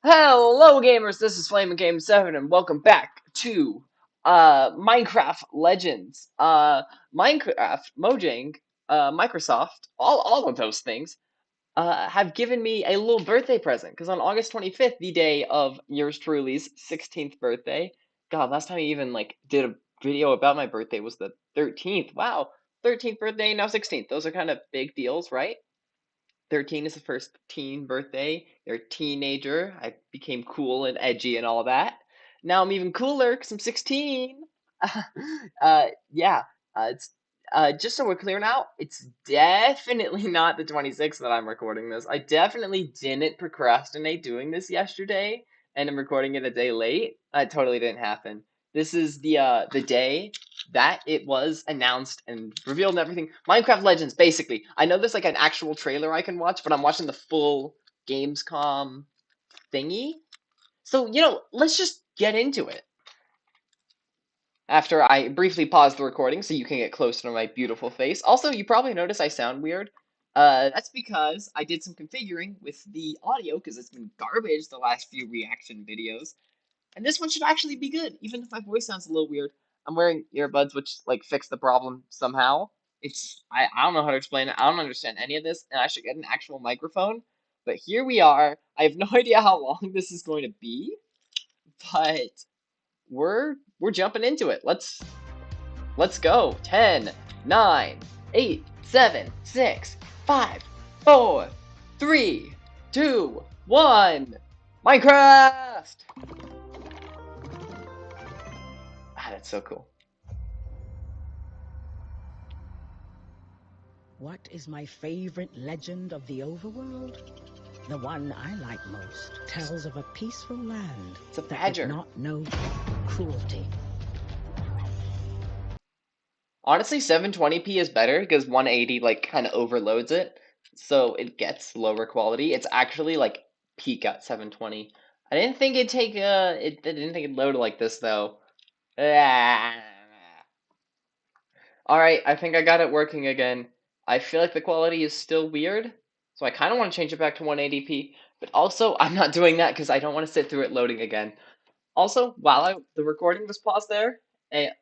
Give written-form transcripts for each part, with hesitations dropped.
Hello gamers, this is Flamin' Game 7 and welcome back to Minecraft Legends. Minecraft, Mojang, Microsoft, all of those things have given me a little birthday present because on August 25th, the day of yours truly's 16th birthday. God, last time I even did a video about my birthday was the 13th. Wow, 13th birthday, now 16th. Those are kind of big deals, right? 13 is the first teen birthday. You're a teenager. I became cool and edgy and all that. Now I'm even cooler because I'm 16. Yeah. It's just so we're clear now, it's definitely not the 26th that I'm recording this. I definitely didn't procrastinate doing this yesterday, and I'm recording it a day late. It totally didn't happen. This is the day that it was announced and revealed and everything. Minecraft Legends, basically. I know there's like an actual trailer I can watch, but I'm watching the full Gamescom thingy. So, let's just get into it. After I briefly pause the recording so you can get closer to my beautiful face. Also, you probably notice I sound weird. That's because I did some configuring with the audio, because it's been garbage the last few reaction videos. And this one should actually be good, even if my voice sounds a little weird. I'm wearing earbuds, which fix the problem somehow. I don't know how to explain it. I don't understand any of this, and I should get an actual microphone. But here we are. I have no idea how long this is going to be, but we're jumping into it. Let's go. 10, 9, 8, 7, 6, 5, 4, 3, 2, 1. Minecraft! That's so cool. What is my favorite legend of the overworld? The one I like most tells of a peaceful land It's a that badger. did not know cruelty. Honestly, 720p is better because 180 kind of overloads it, so it gets lower quality. It's actually peak at 720. I didn't think it'd take I didn't think it'd load like this though. Ah. All right, I think I got it working again. I feel like the quality is still weird, so I kind of want to change it back to 180p, but also I'm not doing that because I don't want to sit through it loading again. Also, while the recording was paused there,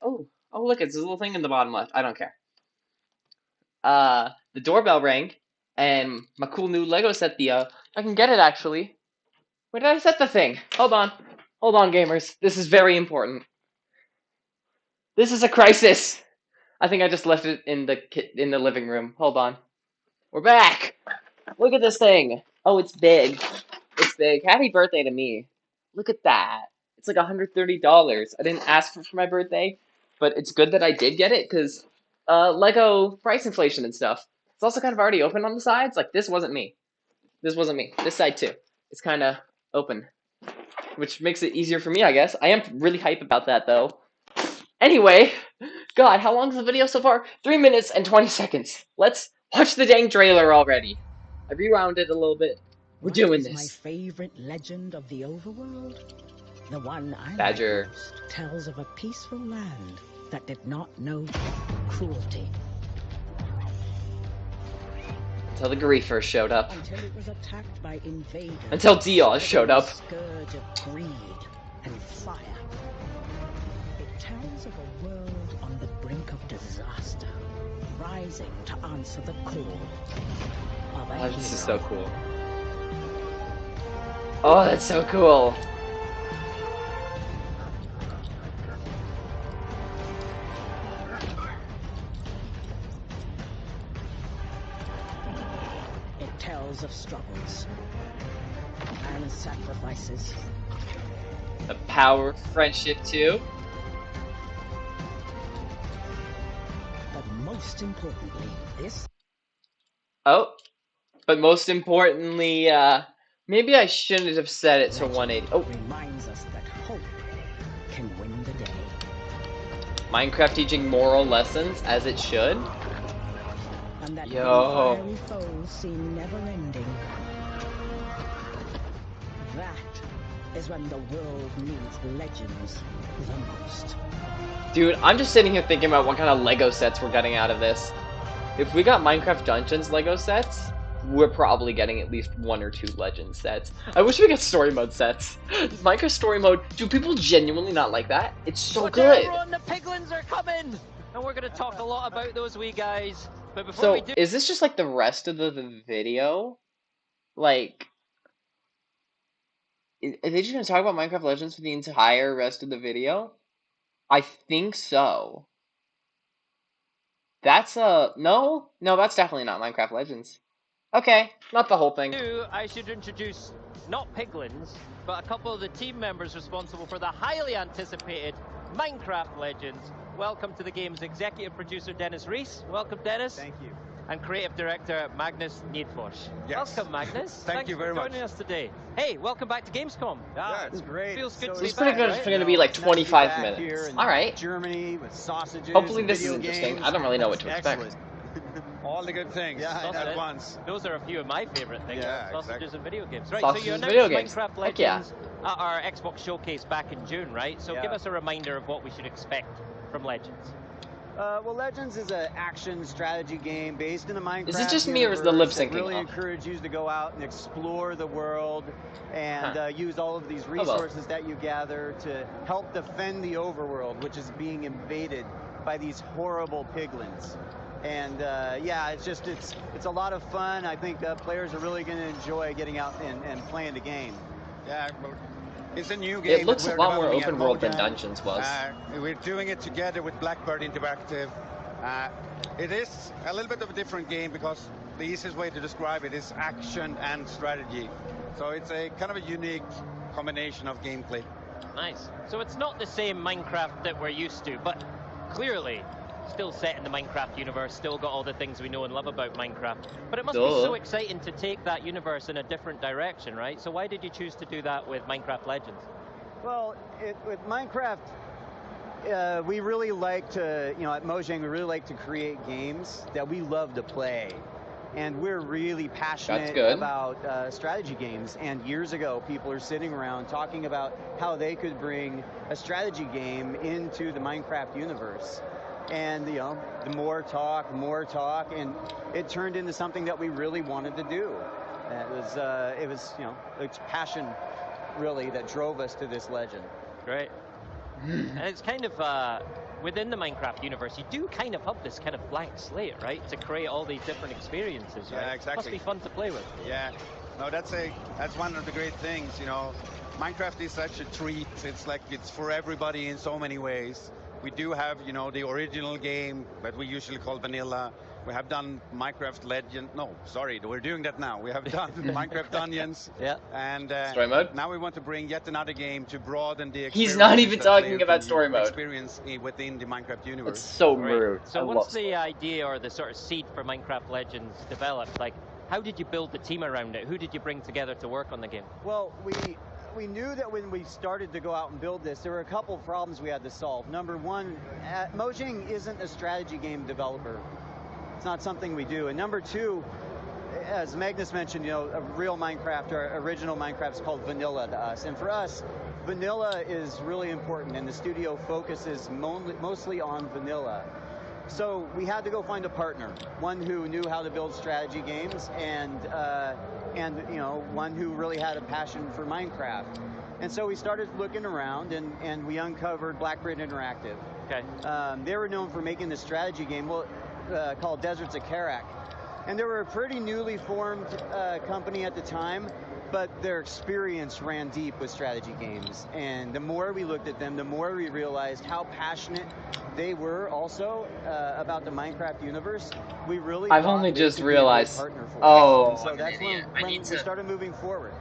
oh look, it's this little thing in the bottom left. I don't care. The doorbell rang, and my cool new Lego set, I can get it actually. Where did I set the thing? Hold on. Hold on, gamers. This is very important. This is a crisis. I think I just left it in the living room. Hold on. We're back. Look at this thing. Oh, it's big. It's big. Happy birthday to me. Look at that. It's like $130. I didn't ask for my birthday, but it's good that I did get it because Lego price inflation and stuff. It's also kind of already open on the sides. Like this wasn't me. This wasn't me. This side too. It's kind of open, which makes it easier for me, I guess. I am really hype about that though. Anyway, God, how long is the video so far? 3 minutes and 20 seconds. Let's watch the dang trailer already. I rewound it a little bit. We're doing My this. favorite legend of the overworld? The one I Badger. like most tells of a peaceful land that did not know cruelty. Until the griefers showed up. Until it was attacked by invaders. Until Diaz showed up. Scourge of greed and fire. It tells of a world on the brink of disaster, rising to answer the call of a hero. This is so cool. Oh, that's so cool. It tells of struggles and sacrifices. The power of friendship too. But most importantly, this Oh, but most importantly, maybe I shouldn't have set it to 180. Oh, reminds us that hope can win the day. Minecraft teaching moral lessons as it should. And that Yo. fiery foes seem never ending. That is when the world needs legends the most. Dude, I'm just sitting here thinking about what kind of Lego sets we're getting out of this. If we got Minecraft Dungeons Lego sets, we're probably getting at least 1 or 2 legend sets. I wish we got story mode sets. Minecraft story mode, do people genuinely not like that? It's so Watch out, good. everyone, the piglins are coming! And we're going to talk a lot about those wee guys. But before So, we do... is this just like the rest of the video? Like, are they just gonna talk about Minecraft Legends for the entire rest of the video? I think so. That's no, that's definitely not Minecraft Legends. Okay, not the whole thing. I should introduce not piglins, but a couple of the team members responsible for the highly anticipated Minecraft Legends. Welcome to the game's executive producer, Dennis Reese. Welcome, Dennis. Thank you. And creative director, Magnus Niedfors. Yes. Welcome, Magnus. Thank you very much for joining much. us today. Hey, welcome back to Gamescom. Yeah, it's great. Feels good to It's be pretty back, good. right? It's gonna be like It's nice to be 25 back here minutes. in All right. Germany with sausages. Hopefully and this is video interesting. games. I don't really know what to That's expect. excellent. All the good things Yeah, That's at it. once. Those are a few of my favorite things. Yeah, Sausages exactly. and video games. Right, Sausages so you and announced video games. Minecraft Heck yeah. Legends at our Xbox Showcase back in June, right? So Yeah. give us a reminder of what we should expect from Legends. Well, Legends is an action strategy game based in a Minecraft Is it just me or is the lip universe that syncing really off? encourage you to go out and explore the world and use all of these well. resources that you gather to help defend the overworld, which is being invaded by these horrible piglins. And yeah, it's a lot of fun. I think players are really going to enjoy getting out and playing the game. Yeah, but it's a new game. It looks that a we're lot more developing open at world than Mojang. Dungeons was. We're doing it together with Blackbird Interactive. It is a little bit of a different game because the easiest way to describe it is action and strategy. So it's a kind of a unique combination of gameplay. Nice. So it's not the same Minecraft that we're used to, but clearly still set in the Minecraft universe, still got all the things we know and love about Minecraft. But it must be Duh. so exciting to take that universe in a different direction, right? So why did you choose to do that with Minecraft Legends? Well, with Minecraft, we really like to, at Mojang, we really like to create games that we love to play. And we're really passionate good. about strategy games. And years ago, people are sitting around talking about how they could bring a strategy game into the Minecraft universe. And, the more talk, and it turned into something that we really wanted to do. And it was, it's passion, really, that drove us to this legend. Great. And it's kind of, within the Minecraft universe, you do kind of have this kind of blank slate, right? To create all these different experiences, right? Yeah, exactly. Must be fun to play with. Yeah, no, that's one of the great things. Minecraft is such a treat. It's like it's for everybody in so many ways. We do have, the original game that we usually call vanilla. We have done Minecraft Legend. No, sorry, we're doing that now. We have done Minecraft Dungeons. Yeah. And Story mode? now we want to bring yet another game to broaden the experience. He's not even that talking players about can story mode. Experience within the Minecraft universe. It's so Great. rude. So I once love the idea or the sort of seed for Minecraft Legends developed, like, how did you build the team around it? Who did you bring together to work on the game? Well, we knew that when we started to go out and build this, there were a couple of problems we had to solve. Number one, Mojang isn't a strategy game developer. It's not something we do. And number two, as Magnus mentioned, a real Minecraft or original Minecraft is called vanilla to us. And for us, vanilla is really important, and the studio focuses mostly on vanilla. So we had to go find a partner, one who knew how to build strategy games, and one who really had a passion for Minecraft. And so we started looking around, and we uncovered Blackbird Interactive. Okay. They were known for making the strategy game called Deserts of Karak. And they were a pretty newly formed company at the time, but their experience ran deep with strategy games. And the more we looked at them, the more we realized how passionate they were also about the Minecraft universe. We really I've thought only they just could be a great realized. partner for us. Oh, And so I'm that's an idiot. I when need we to- started moving forward.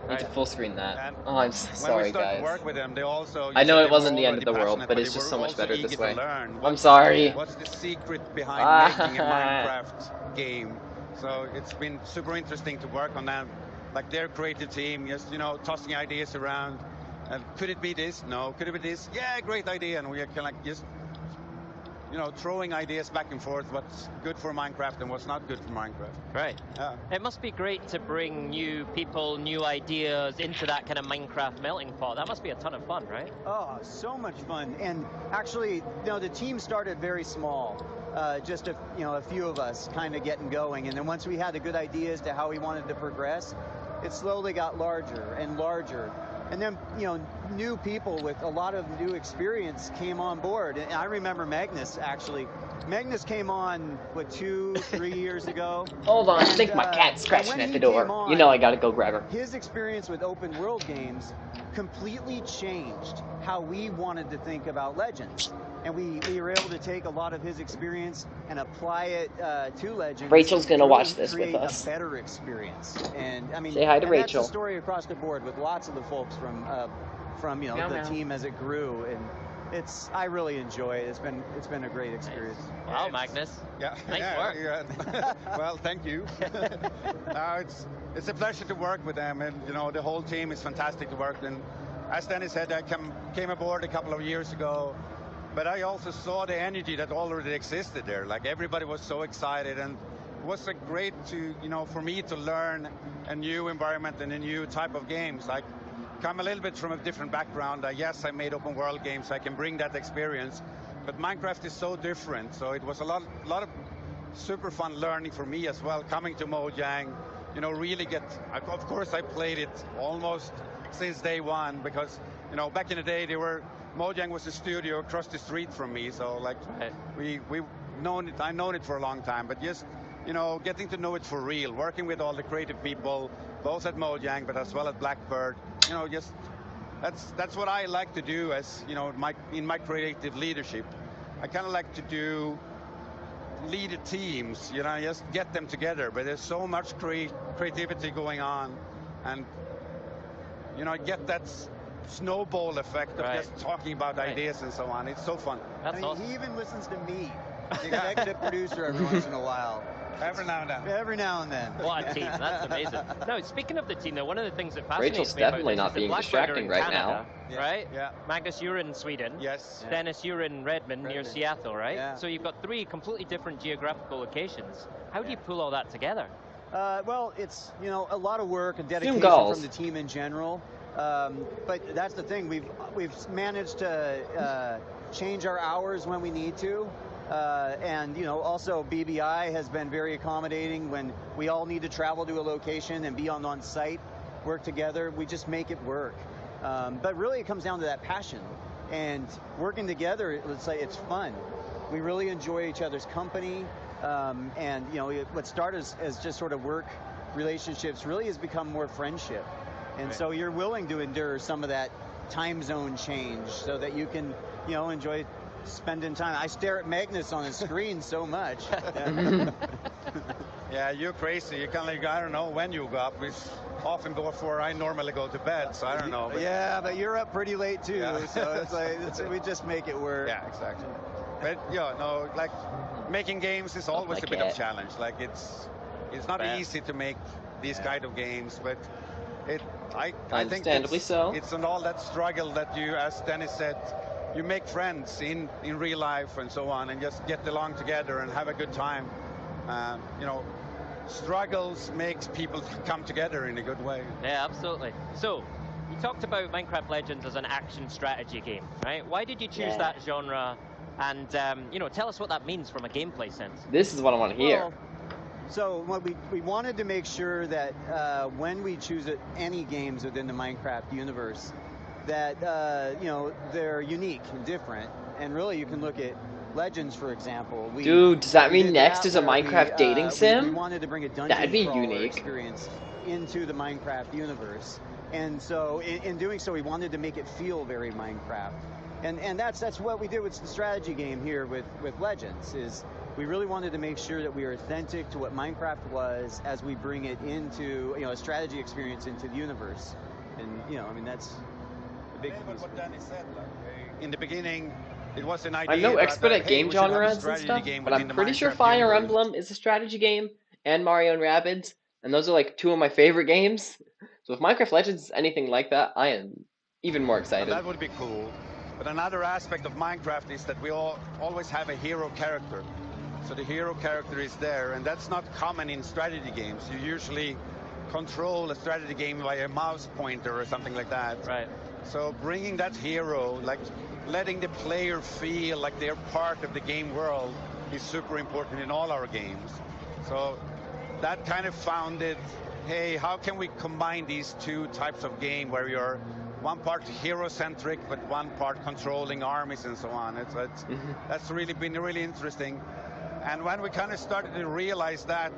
I need to full screen that. And Oh, I'm so when sorry, we started guys. to work with them, they also. I know you it said they wasn't were the end of the already world, passionate, but they it's just were so much also better eager this to way. learn I'm what's- sorry. What's the secret behind making a Minecraft game? So it's been super interesting to work on that. Like their creative team, just tossing ideas around. Could it be this? No. Could it be this? Yeah, great idea. And we are kind of like just throwing ideas back and forth, what's good for Minecraft and what's not good for Minecraft. Right. Yeah. It must be great to bring new people, new ideas into that kind of Minecraft melting pot. That must be a ton of fun, right? Oh, so much fun. And actually, the team started very small. Just a few of us kind of getting going. And then once we had a good idea as to how we wanted to progress, it slowly got larger and larger. And then, new people with a lot of new experience came on board. And I remember Magnus, actually. Magnus came on, 2-3 years ago? Hold on, I And, think my cat's scratching at the door. On, you know I gotta go grab her. His experience with open world games completely changed how we wanted to think about Legends. And we were able to take a lot of his experience and apply it to Legends. Rachel's gonna really watch this with create us. A better experience. And I mean, say hi to and Rachel. That's the story across the board with lots of the folks from Meow, the meow. team as it grew. And I really enjoy it. It's been a great experience. Wow, Magnus. Yeah. Nice work. Yeah. Well, thank you. It's a pleasure to work with them, and the whole team is fantastic to work with. And as Dennis said, I came aboard a couple of years ago, but I also saw the energy that already existed there. Like everybody was so excited, and it was great for me to learn a new environment and a new type of games. Like, come a little bit from a different background. Yes, I made open world games. I can bring that experience, but Minecraft is so different. So it was a lot of super fun learning for me as well. Coming to Mojang, really of course I played it almost since day one, because back in the day Mojang was a studio across the street from me. So like we've known it. I've known it for a long time, but just getting to know it for real, working with all the creative people, both at Mojang but as well as Blackbird. Just that's what I like to do as in my creative leadership. I kind of like to lead the teams, just get them together. But there's so much creativity going on, and get that snowball effect of just talking about ideas and so on. It's so fun. That's awesome. He even listens to me, the executive producer, every once in a while. Every now and then. Every now and then. What a team. That's amazing. No, speaking of the team, though, one of the things that fascinates Rachel's me about definitely this not is that being Blackbird are distracting in right Canada, now. right? Yeah. Magnus, you're in Sweden. Yes. Dennis, you're in Redmond, near Redmond. Seattle, right? Yeah. So you've got 3 completely different geographical locations. How do you pull all that together? Well, it's a lot of work and dedication goals. from the team in general. But that's the thing. We've managed to change our hours when we need to. And also BBI has been very accommodating when we all need to travel to a location and be on site, work together. We just make it work. But really, it comes down to that passion and working together. Let's say it's fun. We really enjoy each other's company, and what started as just sort of work relationships really has become more friendship. And so you're willing to endure some of that time zone change so that you can enjoy spending time. I stare at Magnus on his screen so much. Yeah, you're crazy. You kind of I don't know when you go up. It's often before I normally go to bed, so I don't know. But Yeah, but you're up pretty late too, Yeah. so it's like we just make it work. yeah, exactly. But like making games is always my a bit of a cat. challenge. Like it's not Bet. easy to make these kind of games, but I think Understandably so. It's on all that struggle that you, as Dennis said, you make friends in real life and so on, and just get along together and have a good time. Struggles makes people come together in a good way. Yeah, absolutely. So, you talked about Minecraft Legends as an action strategy game, right? Why did you choose that genre? And, tell us what that means from a gameplay sense. This is what I want to hear. Well, so what we wanted to make sure that when we choose any games within the Minecraft universe, that they're unique and different. And really, you can look at Legends, for example. Dude, does that we mean did next that is a where Minecraft dating we sim? wanted to bring a dungeon That'd be crawler unique. experience into the Minecraft universe, and so in doing so, we wanted to make it feel very Minecraft. And that's what we did with the strategy game here with Legends. Is we really wanted to make sure that we are authentic to what Minecraft was as we bring it into a strategy experience into the universe. And that's a big piece. What Dennis said, in the beginning, it was an idea. I'm no expert at game we should have a genres and strategy stuff, game but I'm within the pretty sure Minecraft Fire universe. Emblem is a strategy game, and Mario and Rabbids, and those are like 2 of my favorite games. So if Minecraft Legends is anything like that, I am even more And excited. that would be cool. But another aspect of Minecraft is that we always have a hero character. So the hero character is there, and that's not common in strategy games. You usually control a strategy game by a mouse pointer or something like that. Right. So bringing that hero, like letting the player feel like they're part of the game world, is super important in all our games. So that kind of founded, hey, how can we combine these two types of game where you're one part hero-centric, but one part controlling armies and so on. That's really been really interesting. And when we kind of started to realize that,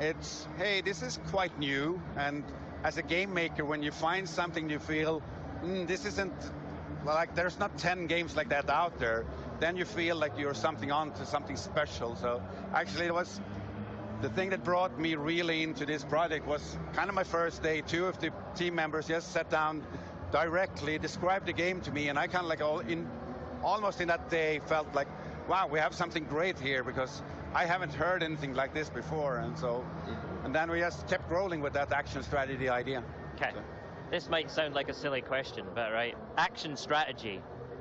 it's, hey, this is quite new. And as a game maker, when you find something you feel, this isn't, like there's not 10 games like that out there, then you feel like you're something on to something special. So actually it was, the thing that brought me really into this project was kind of my first day. Two of the team members just sat down directly, described the game to me, and I kind of like almost in that day felt like, wow, we have something great here, because I haven't heard anything like this before. And so, and then we just kept rolling with that action strategy idea. Okay. So. This might sound like a silly question, but right, action strategy.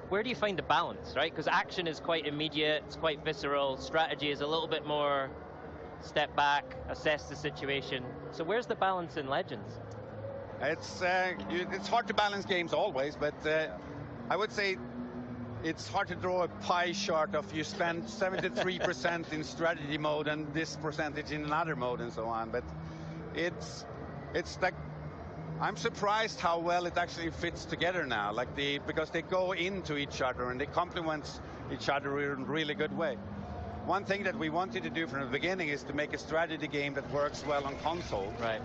Where do you find the balance, right? Because action is quite immediate, it's quite visceral. Strategy is a little bit more step back, assess the situation. So where's the balance in Legends? It's hard to balance games always, but I would say it's hard to draw a pie chart of you spend 73% in strategy mode and this percentage in another mode and so on. But it's like, I'm surprised how well it actually fits together now, like because they go into each other and they complement each other in a really good way. One thing that we wanted to do from the beginning is to make a strategy game that works well on console. Right.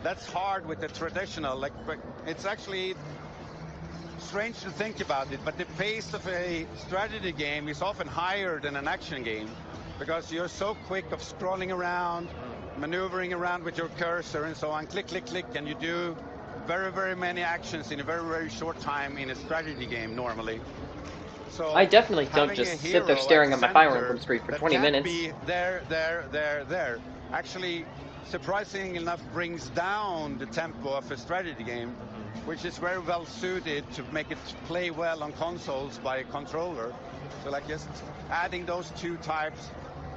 That's hard with the traditional, but it's actually strange to think about it, but the pace of a strategy game is often higher than an action game, because you're so quick of scrolling around, maneuvering around with your cursor and so on, click, click, click, and you do very, very many actions in a very, very short time in a strategy game normally. So I definitely don't just sit there staring at my Fire Emblem screen for 20 minutes. Be there. Actually, surprisingly enough, brings down the tempo of a strategy game, which is very well suited to make it play well on consoles by a controller. So like just adding those two types,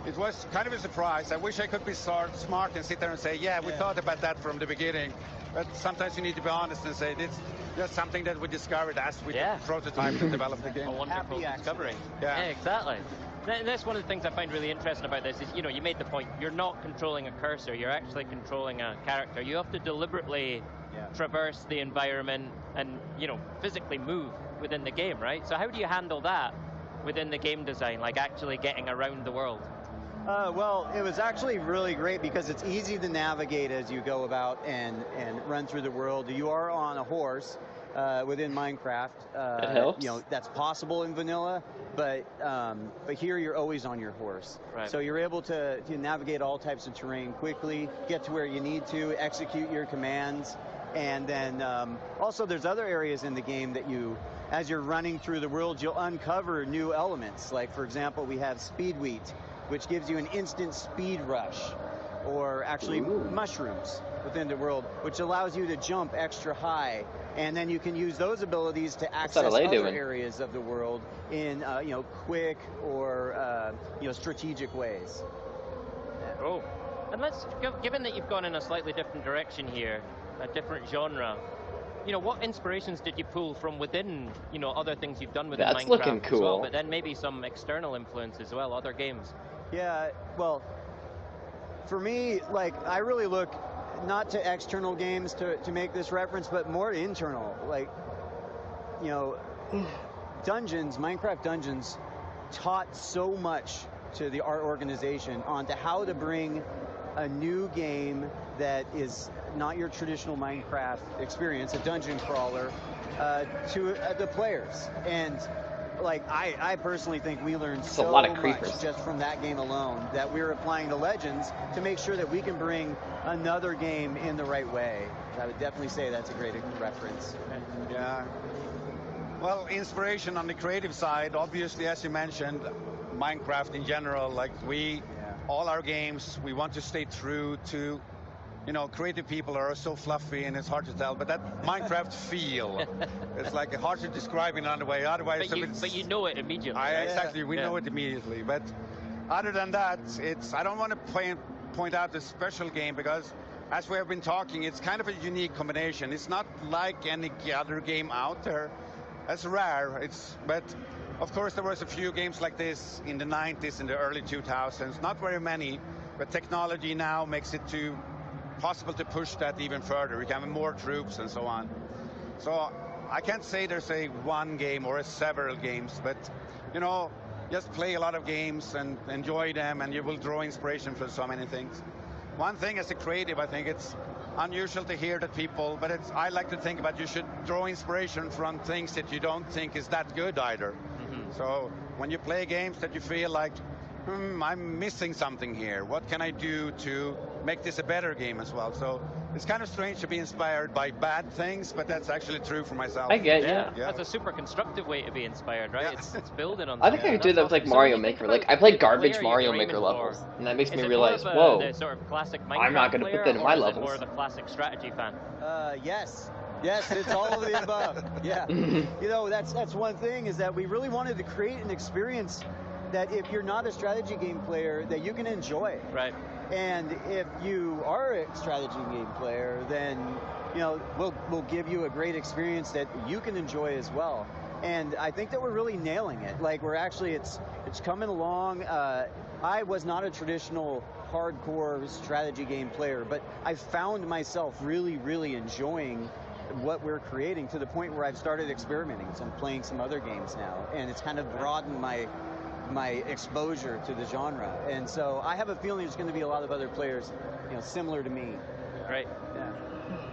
it was kind of a surprise. I wish I could be smart and sit there and say, yeah, we thought about that from the beginning. But sometimes you need to be honest and say, it's just something that we discovered as we prototyped and developed the game. A wonderful discovery. Yeah, exactly. That's one of the things I find really interesting about this is, you know, you made the point, you're not controlling a cursor, you're actually controlling a character. You have to deliberately traverse the environment and, you know, physically move within the game, right? So how do you handle that within the game design, like actually getting around the world? Well, it was actually really great because it's easy to navigate as you go about and run through the world. You are on a horse within Minecraft. That helps. You know, that's possible in vanilla, but here you're always on your horse. Right. So you're able to navigate all types of terrain quickly, get to where you need to, execute your commands, and then also there's other areas in the game that as you're running through the world, you'll uncover new elements. Like, for example, we have speed wheat, which gives you an instant speed rush, or actually mushrooms within the world, which allows you to jump extra high, and then you can use those abilities to access other areas of the world in you know, quick or you know, strategic ways. Oh, and given that you've gone in a slightly different direction here, a different genre, you know, what inspirations did you pull from within, you know, other things you've done within Minecraft? That's looking cool. As well, but then maybe some external influence as well, other games. Yeah, well, for me, like, I really look not to external games to make this reference, but more internal. Like, you know, Minecraft Dungeons taught so much to the art organization onto how to bring a new game that is not your traditional Minecraft experience, a dungeon crawler, to the players. And like, I personally think we learned so much just from that game alone that we're applying to Legends to make sure that we can bring another game in the right way. I would definitely say that's a great reference. Yeah. Well, inspiration on the creative side, obviously, as you mentioned, Minecraft in general, like all our games, we want to stay true to you know, creative people are so fluffy and it's hard to tell, but that Minecraft feel, it's like hard to describe in another way. Otherwise, But you know it immediately. Exactly, we know it immediately. But other than that, I don't want to point out the special game because, as we have been talking, it's kind of a unique combination. It's not like any other game out there. That's rare. But of course there was a few games like this in the 90s, in the early 2000s. Not very many, but technology now makes it possible to push that even further. We can have more troops and so on. So I can't say there's a one game or several games, but you know, just play a lot of games and enjoy them, and you will draw inspiration for so many things. One thing as a creative, I think it's unusual to hear that people, but I like to think about you should draw inspiration from things that you don't think is that good either. So when you play games that you feel like, I'm missing something here. What can I do to make this a better game as well? So it's kind of strange to be inspired by bad things, but that's actually true for myself. I get Yeah, you. that's a super constructive way to be inspired, right? Yeah. It's building on I think I something. could do that with That's like awesome. So Mario when you think Maker. Like about I played the garbage player Mario you're Maker aiming levels, for, and that makes is me it realize, more of whoa, the sort of classic Minecraft I'm not gonna put player, that in my or is it levels. more of the classic strategy fan? Yes. Yes, it's all of the above. Yeah. You know, that's one thing, is that we really wanted to create an experience that if you're not a strategy game player, that you can enjoy. Right. And if you are a strategy game player, then, you know, we'll give you a great experience that you can enjoy as well. And I think that we're really nailing it. Like, we're actually, it's coming along. I was not a traditional hardcore strategy game player, but I found myself really, really enjoying what we're creating, to the point where I've started experimenting. So I'm playing some other games now, and it's kind of broadened my exposure to the genre. And so I have a feeling there's going to be a lot of other players, you know, similar to me. Right. Yeah.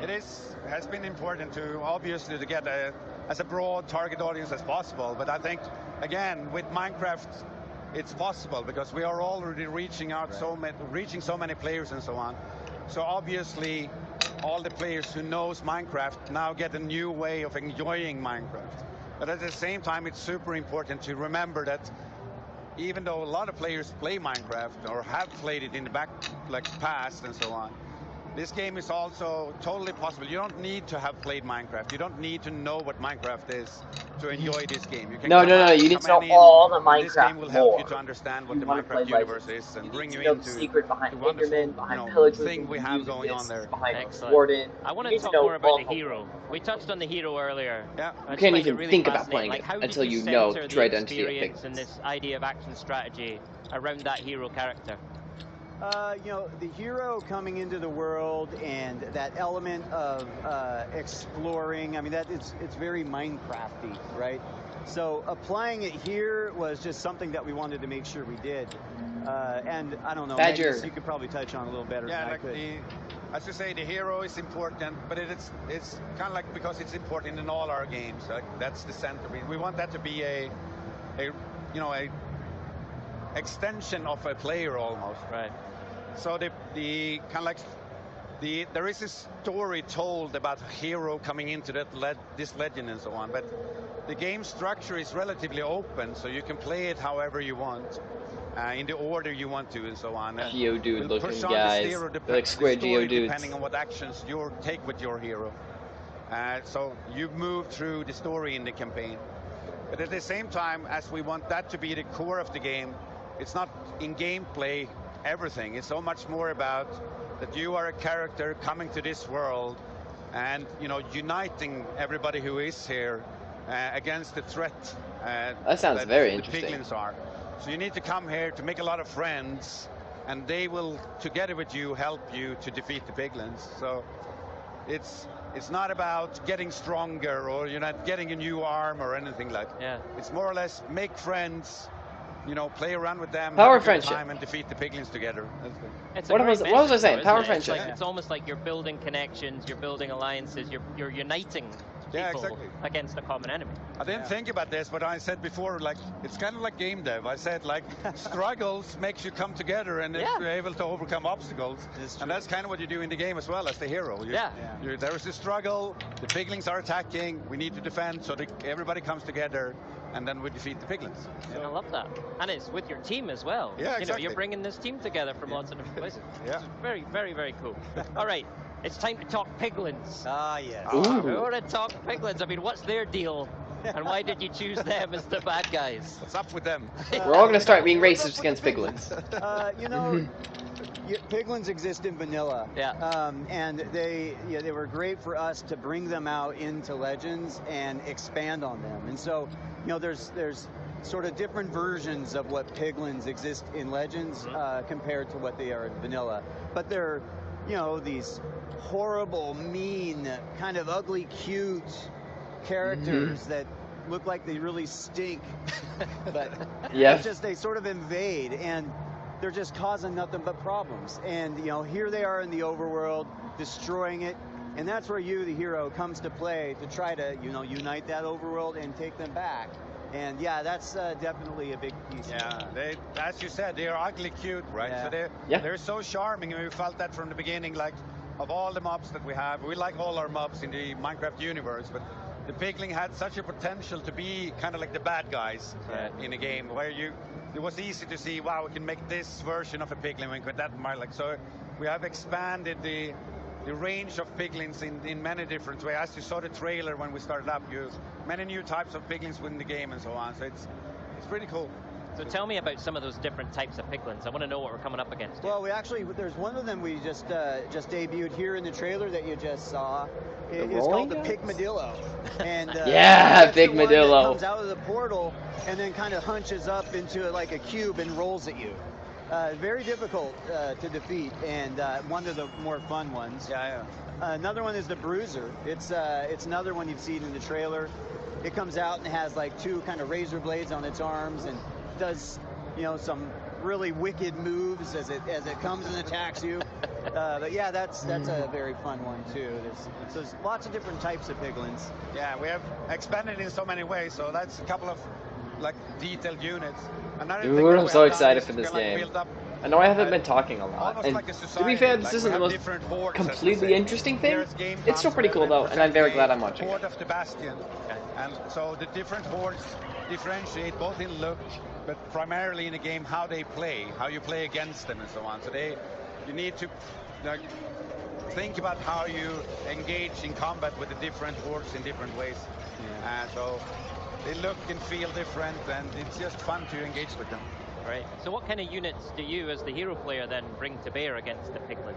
It has been important to obviously to get as a broad target audience as possible. But I think again with Minecraft, it's possible because we are already reaching out reaching so many players and so on. So obviously, all the players who knows Minecraft now get a new way of enjoying Minecraft. But at the same time, it's super important to remember that even though a lot of players play Minecraft or have played it in the past and so on, this game is also totally possible. You don't need to have played Minecraft. You don't need to know what Minecraft is to enjoy this game. You can No, you need to know all the Minecraft. This game will Minecraft help lore. you to understand If what you the want to play Minecraft universe Legends, is and you bring need you to know the into secret behind the wonderful, Enderman, behind you know, pillagers, thing we have going on there. behind Excellent. Warden. I want You to need talk know more about all the the hero. lore. We touched on the hero earlier. Yeah. I You just can't find it even really think about fascinating. playing Like, it how until did you know center the Dread Entity of experience and Piglins. this idea of action strategy around that hero character? You know, the hero coming into the world and that element of exploring, I mean, it's very Minecrafty, right? So applying it here was just something that we wanted to make sure we did. And I don't know, Badger. Magnus, you could probably touch on a little better Yeah, than I like could. as you say, the hero is important, but it's kind of like because it's important in all our games. Like that's the center. We want that to be a extension of a player almost. Right. So the kind of like there is a story told about a hero coming into this legend and so on, but the game structure is relatively open, so you can play it however you want, in the order you want to, and so on. And Geodude we'll looking push on guys. the hero, They're like square the story Geodudes. depending on what actions you take with your hero. So you move through the story in the campaign. But at the same time, as we want that to be the core of the game, it's not in gameplay everything. It's so much more about that you are a character coming to this world and, you know, uniting everybody who is here against the threat That sounds very the interesting. piglins are. So you need to come here to make a lot of friends, and they will, together with you, help you to defeat the piglins. So it's not about getting stronger or you're not getting a new arm or anything like that. Yeah. It's more or less make friends, you know, play around with them, Power have a good friendship. time, and defeat the piglins together. That's good. It's a What great was I message, saying? though, Power isn't it? It's friendship. like, it's almost like you're building connections, you're building alliances, you're uniting people Yeah, exactly. against a common enemy. I didn't think about this, but I said before, like, it's kind of like game dev. I said, like, struggles makes you come together and Yeah. you're able to overcome obstacles. It's And that's kind of what you do in the game as well as the hero. Yeah. There is a struggle, the piglins are attacking, we need to defend, so everybody comes together and then we defeat the piglins. And I love that. And it's with your team as well. Yeah, You know, exactly. you're bringing this team together from lots of different places. Yeah. It's very, very, very cool. All right, it's time to talk piglins. Ah, yes. Ooh. We want to talk piglins. I mean, what's their deal? And why did you choose them as the bad guys? What's up with them? We're all gonna start being racist against piglins. You know, piglins exist in vanilla. Yeah. And they were great for us to bring them out into Legends and expand on them. And so, you know, there's sort of different versions of what piglins exist in Legends compared to what they are in vanilla. But they're, you know, these horrible, mean, kind of ugly, cute characters that look like they really stink. But Yeah. it's just they sort of invade, and they're just causing nothing but problems. And, you know, here they are in the overworld, destroying it. And that's where you, the hero, comes to play to try to, you know, unite that overworld and take them back. And yeah, that's definitely a big piece. Yeah, they, as you said, they are ugly cute, right? Yeah. So they're so charming, and we felt that from the beginning. Like, of all the mobs that we have, we like all our mobs in the Minecraft universe, but the pigling had such a potential to be kind of like the bad guys in a game, where it was easy to see, wow, we can make this version of a piglin, we could that like. So we have expanded the range of piglins in many different ways. As you saw the trailer when we started up, you many new types of piglins within the game and so on. So it's pretty cool. So tell me about some of those different types of piglins. I want to know what we're coming up against. Well, there's one of them we just debuted here in the trailer that you just saw. It's called the Pigmadillo. And Yeah, that's the one that Pigmadillo. comes out of the portal and then kind of hunches up into like a cube and rolls at you. Very difficult to defeat, and one of the more fun ones. Yeah. Another one is the Bruiser. It's another one you've seen in the trailer. It comes out and has like two kind of razor blades on its arms and does, you know, some really wicked moves as it comes and attacks you. But yeah, that's a very fun one too. There's lots of different types of piglins. Yeah, we have expanded in so many ways, so that's a couple of like detailed units. Another thing Dude, that I'm we so have done excited is for this to, like, game. build up, I know I haven't been talking a lot, almost and like a to be society, fair, this like isn't we the have most different hordes, as we completely say. interesting thing. There's game It's still pretty cool though, and I'm very glad I'm watching Horde it. of the Bastion. And so the different hordes differentiate both in look, but primarily in the game how they play, how you play against them and so on. So you need to like, think about how you engage in combat with the different hordes in different ways. So they look and feel different, and it's just fun to engage with them. Right. So what kind of units do you, as the hero player, then bring to bear against the piglins?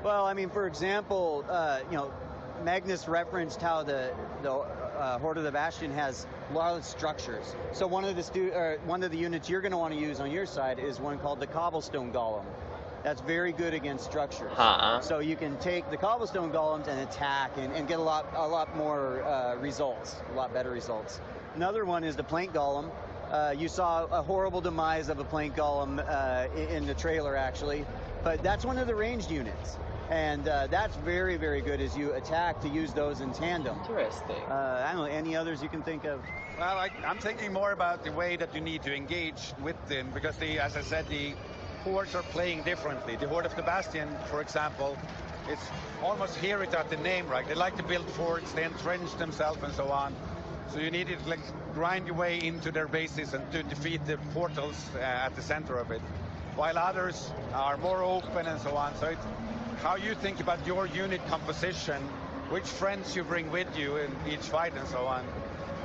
Well, I mean, for example, you know, Magnus referenced how the Horde of the Bastion has a lot of structures. So one of the units you're going to want to use on your side is one called the Cobblestone Golem. That's very good against structures. So you can take the Cobblestone Golems and attack and get a lot more results, a lot better results. Another one is the Plank Golem. You saw a horrible demise of a Plank Golem in the trailer, actually, but that's one of the ranged units. And that's very, very good as you attack to use those in tandem. Interesting. I don't know, any others you can think of? Well, I'm thinking more about the way that you need to engage with them, because as I said, the hordes are playing differently. The Horde of the Bastion, for example, it's almost hear it at the name, right? They like to build forts, they entrench themselves and so on. So you need to like grind your way into their bases and to defeat the portals at the center of it. While others are more open and so on. So it's how you think about your unit composition, which friends you bring with you in each fight and so on.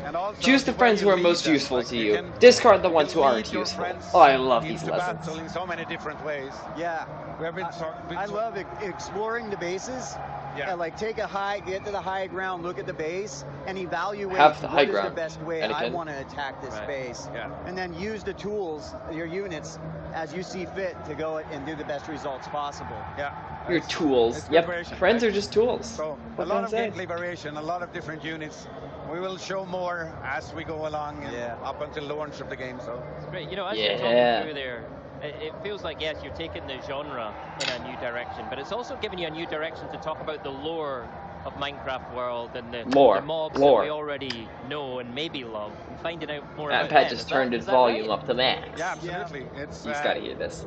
And also Choose the way friends you who are lead most them. useful Like, to you you. can- Discard the you ones can who lead aren't your useful. friends Oh, I love these into lessons. battle in so many different ways. Yeah. We have been I love exploring the bases. Yeah. Like get to the high ground, look at the base, and evaluate Have the high what is the ground, best way I Anakin. want to attack this Right. base. Yeah. And then use the tools, your units, as you see fit to go and do the best results possible. Yeah. Your It's- tools. it's Yep, variation, friends right? are just tools. So What a lot can I of say? gameplay variation, a lot of different units. We will show more as we go along and up until launch of the game. So It's great. You know, as you're Yeah. talking through there, it feels like, yes, you're taking the genre in a new direction, but it's also giving you a new direction to talk about the lore of Minecraft world and the mobs that we already know and maybe love, and finding out more And about Pat them. just Is turned that- his is that volume right? up to max. yeah, absolutely. It's He's got to hear this.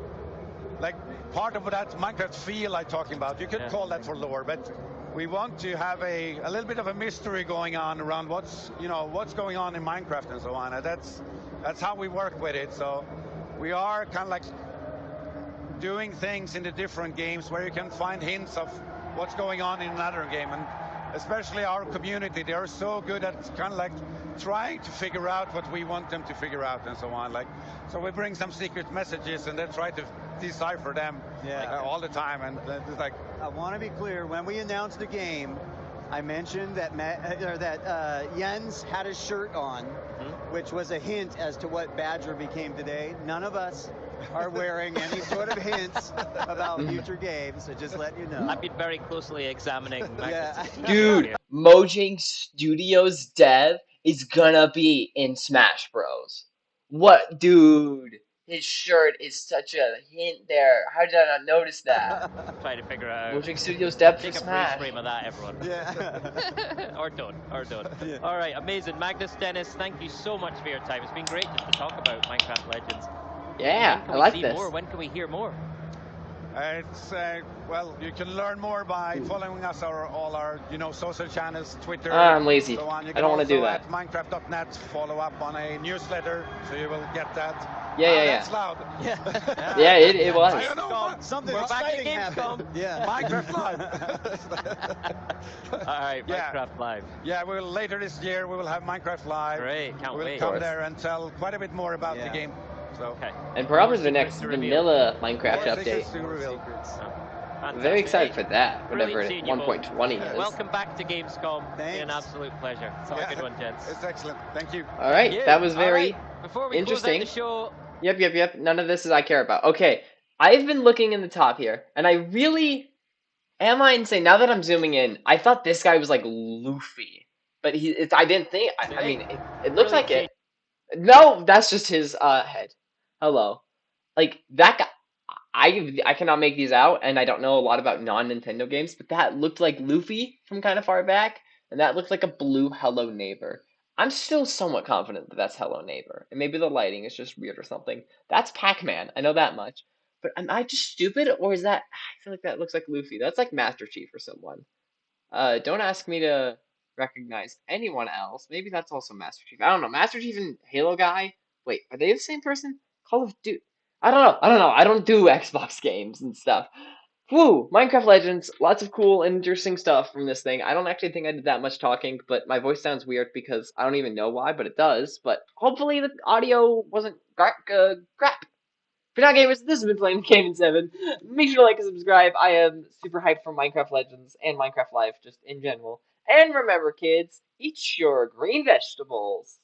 like part of that Minecraft feel I'm talking about. You could Yeah. call that for lore, but we want to have a little bit of a mystery going on around what's going on in Minecraft and so on. And that's how we work with it. So we are kind of like doing things in the different games where you can find hints of what's going on in another game. And especially our community, they are so good at kind of like trying to figure out what we want them to figure out and so on. Like, so we bring some secret messages and they try to decipher them all the time. And it's like, I want to be clear. When we announced the game, I mentioned that Jens had a shirt on, which was a hint as to what Badger became today. None of us are wearing any sort of hints about future games, so just let you know. I've been very closely examining Magnus' Dude, here. Mojang Studios dev is gonna be in Smash Bros. What, dude? His shirt is such a hint there. How did I not notice that? Trying to figure out. Mojang Studios dev for Take a freeze Smash. frame of that, everyone. Yeah. or don't. Yeah. All right, amazing. Magnus, Dennis, thank you so much for your time. It's been great just to talk about Minecraft Legends. Yeah, When can I we like see this. more? When can we hear more? it's well, you can learn more by following us all our social channels, Twitter. I'm lazy. So on. You I can don't want to do also that. at Minecraft.net follow up on a newsletter, so you will get that. Yeah. That's loud. Yeah. Yeah, it was. I don't know. what- Something We're back exciting at happened. Gamescom. Yeah. Minecraft Live. All right, Yeah. Minecraft Live. Yeah, we'll later this year we will have Minecraft Live. Great, can't We'll wait. come there and tell quite a bit more about the Yeah. game. So Okay. And probably More the next secrets to reveal. vanilla Minecraft more update. secrets to reveal. Fantastic. Very excited Hey, for that, brilliant whatever seeing you both. 1.20 is. Welcome back to Gamescom. It's been an Thanks. absolute pleasure. It's all a good one, gents. It's excellent. Thank you. All right, Thank you. that was All very right, before we interesting. close out the show, Yep. None of this is I care about. Okay, I've been looking in the top here, and I really am I insane? Now that I'm zooming in, I thought this guy was like Luffy, but I didn't think. I mean, it looks like it. No, that's just his head. Hello, like that guy. I cannot make these out, and I don't know a lot about non-Nintendo games, but that looked like Luffy from kind of far back, and that looked like a blue Hello Neighbor. I'm still somewhat confident that that's Hello Neighbor, and maybe the lighting is just weird or something. That's Pac-Man, I know that much. But am I just stupid, or is that? I feel like that looks like Luffy. That's like Master Chief or someone. Don't ask me to recognize anyone else. Maybe that's also Master Chief. I don't know. Master Chief and Halo guy. Wait, are they the same person? Call of Duty. I don't know. I don't do Xbox games and stuff. Woo! Minecraft Legends. Lots of cool, interesting stuff from this thing. I don't actually think I did that much talking, but my voice sounds weird because I don't even know why, but it does. But hopefully the audio wasn't crap. For now, gamers, this has been Flame Game 7. Make sure to like and subscribe. I am super hyped for Minecraft Legends and Minecraft Live, just in general. And remember, kids, eat your green vegetables.